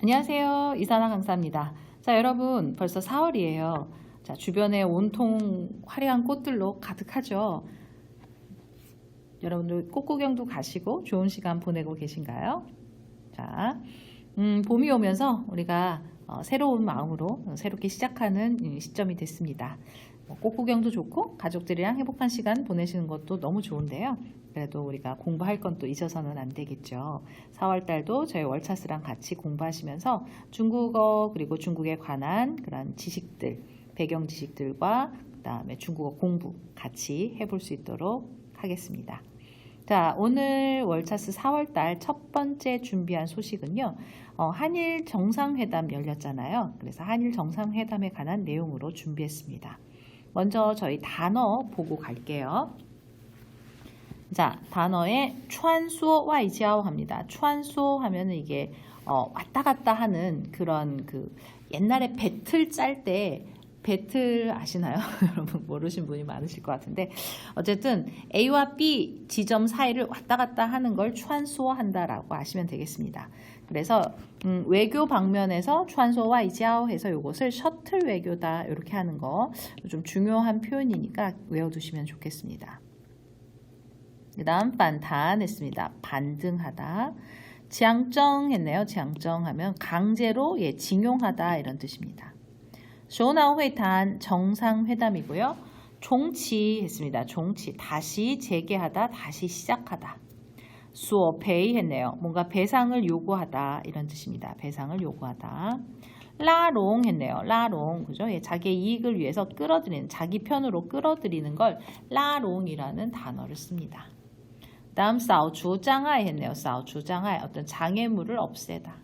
안녕하세요. 이사나 강사입니다. 자, 여러분 벌써 4월이에요. 자, 주변에 온통 화려한 꽃들로 가득하죠. 여러분들 꽃 구경도 가시고 좋은 시간 보내고 계신가요? 자, 봄이 오면서 우리가 새로운 마음으로 새롭게 시작하는 시점이 됐습니다. 꽃 구경도 좋고 가족들이랑 행복한 시간 보내시는 것도 너무 좋은데요. 그래도 우리가 공부할 건 또 잊어서는 안 되겠죠. 4월달도 저희 월차스랑 같이 공부하시면서 중국어 그리고 중국에 관한 그런 지식들, 배경 지식들과 그 다음에 중국어 공부 같이 해볼 수 있도록 하겠습니다. 자, 오늘 월차스 4월달 첫 번째 준비한 소식은요. 한일 정상회담 열렸잖아요. 그래서 한일 정상회담에 관한 내용으로 준비했습니다. 먼저 저희 단어 보고 갈게요. 자, 단어에 추안소 와이지아오 합니다. 추안소 하면은 이게 왔다 갔다 하는 그런 옛날에 배틀 짤 때 배틀 아시나요? 여러분 모르신 분이 많으실 것 같은데 어쨌든 A와 B 지점 사이를 왔다 갔다 하는 걸 추안소 한다라고 아시면 되겠습니다. 그래서 외교 방면에서 추안소와 이지아오 해서 이것을 셔틀 외교다 이렇게 하는 거 좀 중요한 표현이니까 외워두시면 좋겠습니다. 그 다음 반탄 했습니다. 반등하다. 지앙정 했네요. 지앙정 하면 강제로 징용하다 이런 뜻입니다. 쇼나오회탄 정상회담이고요. 종치 했습니다. 종치 다시 재개하다, 다시 시작하다. 수어페이 했네요. 뭔가 배상을 요구하다 이런 뜻입니다. 배상을 요구하다. 라롱 했네요. 라롱 그죠? 자기의 이익을 위해서 끌어들이는 자기 편으로 끌어들이는 걸 라롱이라는 단어를 씁니다. 다음 싸우추 짱아이 했네요. 싸우추 짱아이 어떤 장애물을 없애다.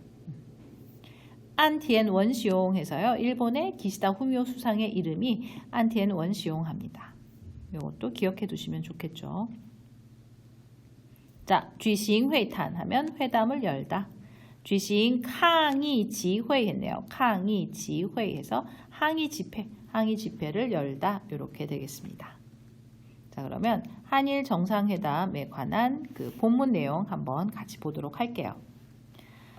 안티엔 원시용 해서요. 일본의 기시다 후미오 수상의 이름이 안티엔 원시용 합니다. 이것도 기억해 두시면 좋겠죠. 자, 쥐싱 회탄 하면 회담을 열다. 쥐싱抗议 지회 했네요. 抗议 지회 해서 항의 집회를 열다 이렇게 되겠습니다. 자, 그러면 한일 정상회담에 관한 본문 내용 한번 같이 보도록 할게요.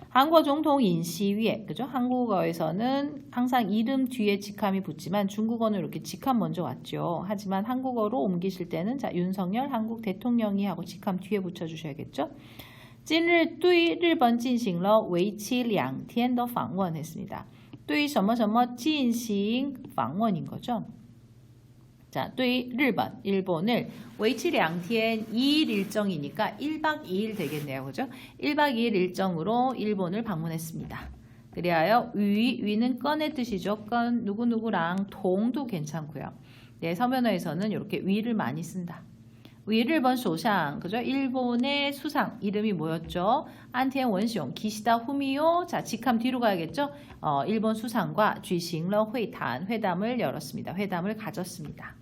한국어 정통 인시 위에, 그죠? 한국어에서는 항상 이름 뒤에 직함이 붙지만 중국어는 이렇게 직함 먼저 왔죠. 하지만 한국어로 옮기실 때는 자, 윤석열 한국 대통령이 하고 직함 뒤에 붙여주셔야겠죠. 今日对日本进行了为期2天的访问 했습니다. 对什么什么进行访问인 거죠. 자, 对日本, 일본을 为期2天 2일 일정이니까 1박 2일 되겠네요. 그죠? 1박 2일 일정으로 일본을 방문했습니다. 그리하여 위는 건의 뜻이죠. 건 누구누구랑 동도 괜찮고요. 네, 서면어에서는 이렇게 위를 많이 쓴다. 위 일본 소상, 그죠? 일본의 수상 이름이 뭐였죠? 안티엔 원시용, 기시다 후미오. 자, 직함 뒤로 가야겠죠? 일본 수상과 쥐싱러 회담, 회담을 열었습니다. 회담을 가졌습니다.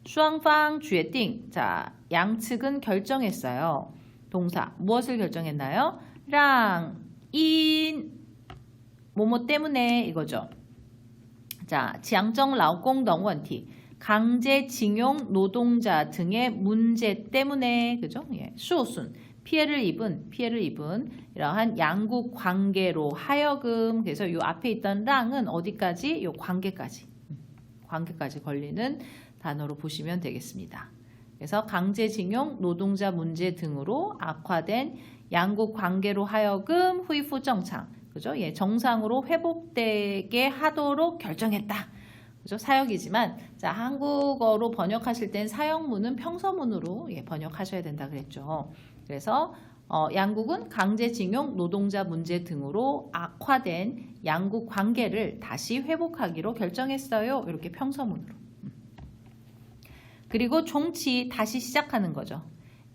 双方决定. 자, 양측은 결정했어요. 동사 무엇을 결정했나요? 让因 뭐뭐 때문에 이거죠. 자, 强征劳工等问题. 강제징용 노동자 등의 문제 때문에, 그죠? 예, 수순 피해를 입은 이러한 양국 관계로 하여금. 그래서 이 앞에 있던 랑은 어디까지? 이 관계까지 걸리는 단어로 보시면 되겠습니다. 그래서 강제징용 노동자 문제 등으로 악화된 양국 관계로 하여금 후이후 정상, 그죠? 예, 정상으로 회복되게 하도록 결정했다. 그죠? 사역이지만 자, 한국어로 번역하실 땐 사역문은 평서문으로 번역하셔야 된다 그랬죠. 그래서 양국은 강제징용 노동자 문제 등으로 악화된 양국 관계를 다시 회복하기로 결정했어요. 이렇게 평서문으로. 그리고 종치 다시 시작하는 거죠.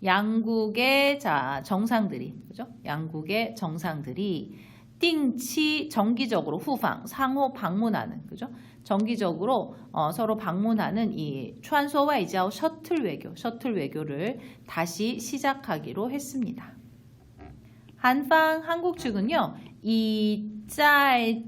양국의 정상들이, 그죠? 양국의 정상들이 띵치 정기적으로 후방 상호 방문하는, 그죠? 정기적으로 서로 방문하는 이 추안소와 이지아오 셔틀 외교를 다시 시작하기로 했습니다. 한국 측은요, 이在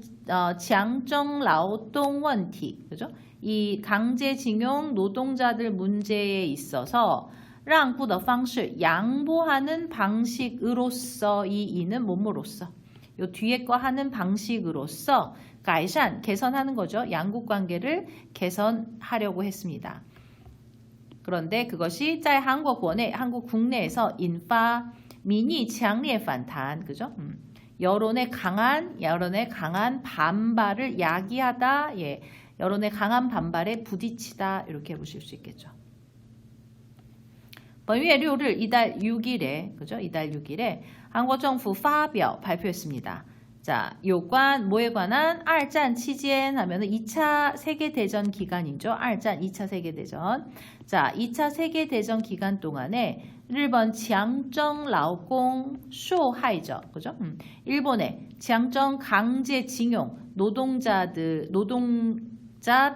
强征劳动问题, 그죠? 이 강제징용 노동자들 문제에 있어서 让步的方式, 양보하는 방식으로서 이 이는 뭐뭐로써 요 뒤에 거 하는 방식으로서 改善, 개선하는 거죠. 양국 관계를 개선하려고 했습니다. 그런데 그것이 在 한국 국내에서 引发 民意强烈反弹, 그죠? 여론의 강한 반발을 야기하다, 예, 여론의 강한 반발에 부딪히다 이렇게 보실 수 있겠죠. 本月 6일 이달 6일에, 그죠? 이달 6일에 한국 정부 发表 발표했습니다. 자, 요관 뭐에 관한 二战 期间 하면은 2차 세계대전 기간이죠. 2차 2차 세계대전. 자, 2차 세계대전 기간 동안에 일본 장정劳工 受害者, 그죠? 일본의 장정 강제징용 노동자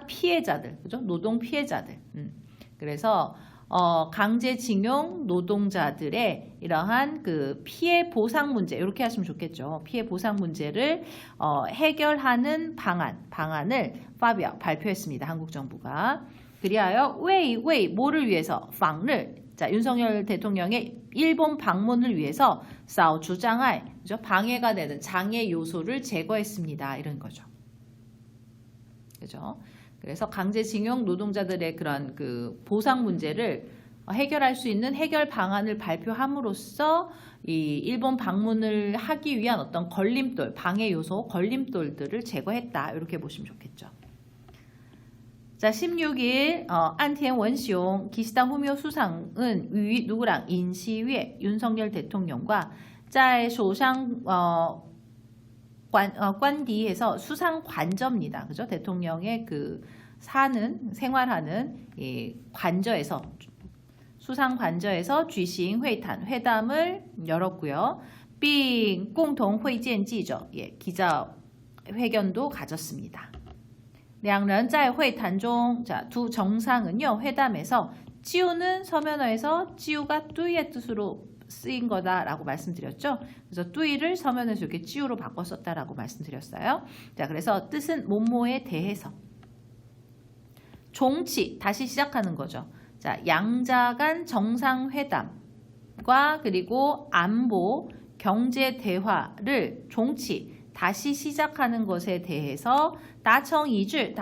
피해자들, 그죠? 노동 피해자들. 그래서 강제징용 노동자들의 이러한 그 피해 보상 문제, 이렇게 하시면 좋겠죠. 피해 보상 문제를 해결하는 방안을 발표했습니다. 한국 정부가. 그리하여 왜 뭐를 위해서 방를, 자, 윤석열 대통령의 일본 방문을 위해서 주장할, 그죠? 방해가 되는 장애 요소를 제거했습니다. 이런 거죠. 그죠? 그래서 강제징용 노동자들의 그런 그 보상 문제를 해결할 수 있는 해결 방안을 발표함으로써 이 일본 방문을 하기 위한 어떤 걸림돌, 방해 요소, 걸림돌들을 제거했다. 이렇게 보시면 좋겠죠. 자, 16일 안티엔 원시용 기시다 후미오 수상은 누구랑 인시위에 윤석열 대통령과 在首相 관디에서 수상 관저입니다. 그죠? 대통령의 그 생활하는 이 관저에서 수상 관저에서举行 회담을 열었고요. 并共同会见记者, 예, 기자회견도 가졌습니다. 两人在会谈中, 자, 두 정상은요, 회담에서 찌우는 서면어에서 찌우가 뚜이의 뜻으로 쓰인 거다라고 말씀드렸죠. 그래서 뚜이를 서면에서 이렇게 찌우로 바꿔 썼다라고 말씀드렸어요. 자, 그래서 뜻은 뭐뭐에 대해서. 종치, 다시 시작하는 거죠. 자, 양자 간 정상회담과 그리고 안보, 경제 대화를 종치, 다시 시작하는 것에 대해서 다청이질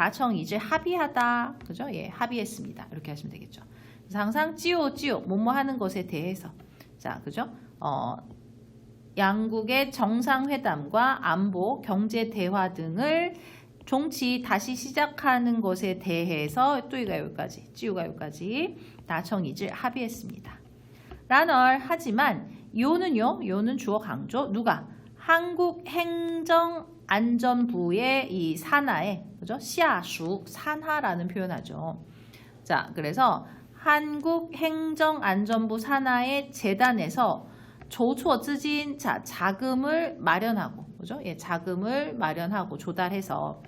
합의하다. 그죠? 예, 합의했습니다. 이렇게 하시면 되겠죠. 그래서 항상 찌우, 뭐뭐 하는 것에 대해서. 자, 그죠? 양국의 정상회담과 안보, 경제 대화 등을 종치 다시 시작하는 것에 대해서 뚜이가 여기까지, 찌우가 여기까지 다청이질 합의했습니다. 라널 하지만 요는 주어 강조 누가 한국 행정안전부의 이 산하에, 그죠? 시아属산하라는 표현하죠. 자, 그래서 한국 행정안전부 산하의 재단에서 조초资金, 자, 자금을 마련하고, 그죠? 예, 자금을 마련하고 조달해서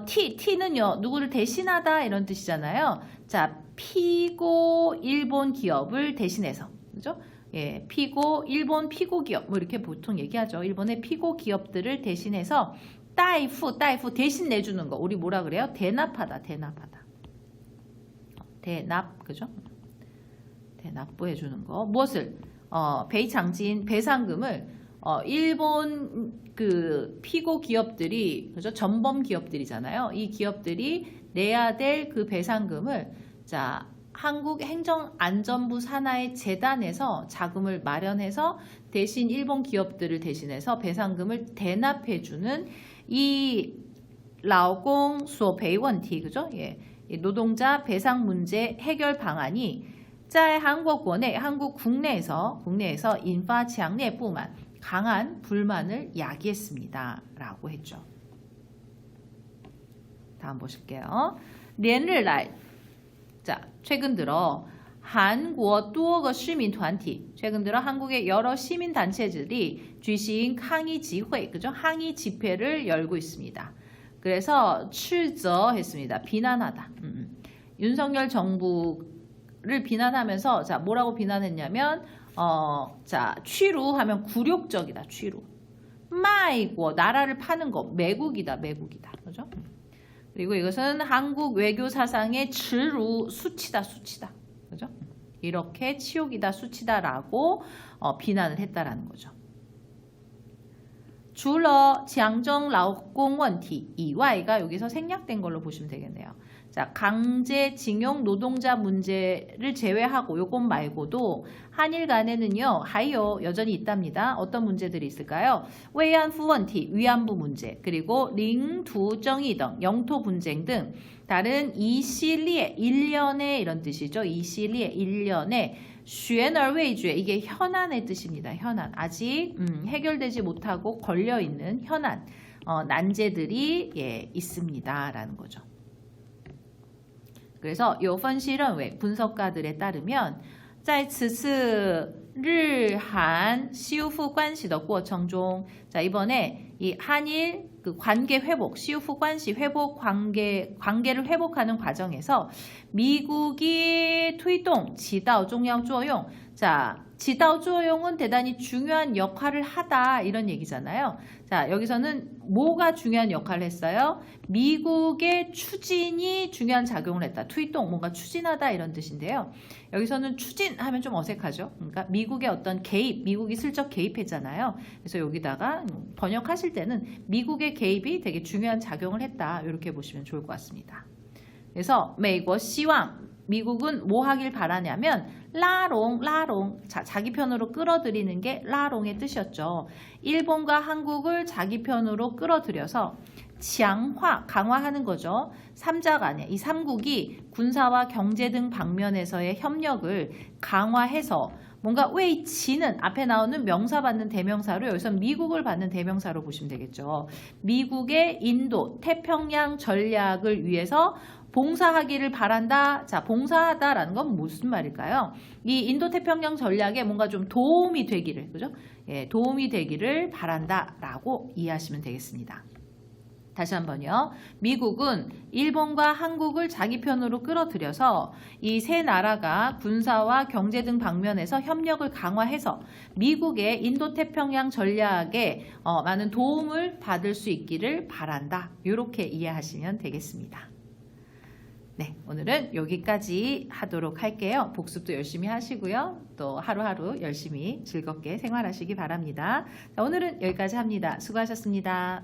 T는요, 누구를 대신하다 이런 뜻이잖아요. 자, 피고 일본 기업을 대신해서, 그죠? 예, 일본 피고 기업, 뭐 이렇게 보통 얘기하죠. 일본의 피고 기업들을 대신해서 따이프 대신 내주는 거. 우리 뭐라 그래요? 대납하다. 대납, 그죠? 대납부 해주는 거. 무엇을? 배상금을, 일본 그 피고 기업들이, 그죠? 전범 기업들이잖아요. 이 기업들이 내야 될 그 배상금을, 자, 한국 행정안전부 산하의 재단에서 자금을 마련해서 대신 일본 기업들을 대신해서 배상금을 대납해주는 이劳工所赔问题, 그죠? 예. 노동자 배상 문제 해결 방안이 在 한국 국내에서 인파强烈不满, 강한 불만을 야기했습니다. 라고 했죠. 다음 보실게요. 连日来, 자, 최근 들어 한국 多个市民团体, 최근 들어 한국의 여러 시민 단체들이 举行 항의 집회, 그죠? 항의 집회를 열고 있습니다. 그래서 斥责했습니다. 비난하다. 윤석열 정부를 비난하면서, 자, 뭐라고 비난했냐면, 자, 취루 하면 굴욕적이다. 마이고 나라를 파는 거 매국이다. 매국이다. 그죠? 그리고 이것은 한국 외교 사상의耻辱 수치다. 수치다. 그죠? 이렇게 치욕이다. 수치다라고 비난을 했다라는 거죠. 除了强征劳工问题以外가 여기서 생략된 걸로 보시면 되겠네요. 자, 강제징용 노동자 문제를 제외하고 요것 말고도 한일 간에는요, 하요 여전히 있답니다. 어떤 문제들이 있을까요?慰安妇 问题, 위안부 문제, 그리고 링투정의 등 영토 분쟁 등 다른 이 시리에 1년의 이런 뜻이죠. 이 시리에 1년의 悬而未决 이게 현안의 뜻입니다. 현안. 아직 해결되지 못하고 걸려있는 현안, 난제들이 있습니다. 라는 거죠. 그래서 요分析认为 분석가들에 따르면 在此次日韩修复关系的过程中 자, 이번에 이 한일 그 관계 회복, 시우프 관시 회복 관계를 회복하는 과정에서 미국이推动 지도 중요한作用. 자, 지도作用은 대단히 중요한 역할을 하다 이런 얘기잖아요. 자, 여기서는 뭐가 중요한 역할을 했어요? 미국의 추진이 중요한 작용을 했다. 推动 뭔가 추진하다 이런 뜻인데요. 여기서는 추진하면 좀 어색하죠. 그러니까 미국의 어떤 개입, 미국이 슬쩍 개입했잖아요. 그래서 여기다가 번역하실 때는 미국의 개입이 되게 중요한 작용을 했다. 이렇게 보시면 좋을 것 같습니다. 그래서 美国希望 미국은 뭐 하길 바라냐면 라롱 자, 자기 편으로 끌어들이는 게 라롱의 뜻이었죠. 일본과 한국을 자기 편으로 끌어들여서 강화하는 거죠. 3자 간에 이 3국이 군사와 경제 등 방면에서의 협력을 강화해서 뭔가 웨이치는 앞에 나오는 명사 받는 대명사로 여기서 미국을 받는 대명사로 보시면 되겠죠. 미국의 인도 태평양 전략을 위해서 봉사하기를 바란다. 자, 봉사하다라는 건 무슨 말일까요? 이 인도태평양 전략에 뭔가 좀 도움이 되기를, 그죠? 예, 도움이 되기를 바란다라고 이해하시면 되겠습니다. 다시 한번요. 미국은 일본과 한국을 자기 편으로 끌어들여서 이 세 나라가 군사와 경제 등 방면에서 협력을 강화해서 미국의 인도태평양 전략에 많은 도움을 받을 수 있기를 바란다. 이렇게 이해하시면 되겠습니다. 네, 오늘은 여기까지 하도록 할게요. 복습도 열심히 하시고요. 또 하루하루 열심히 즐겁게 생활하시기 바랍니다. 자, 오늘은 여기까지 합니다. 수고하셨습니다.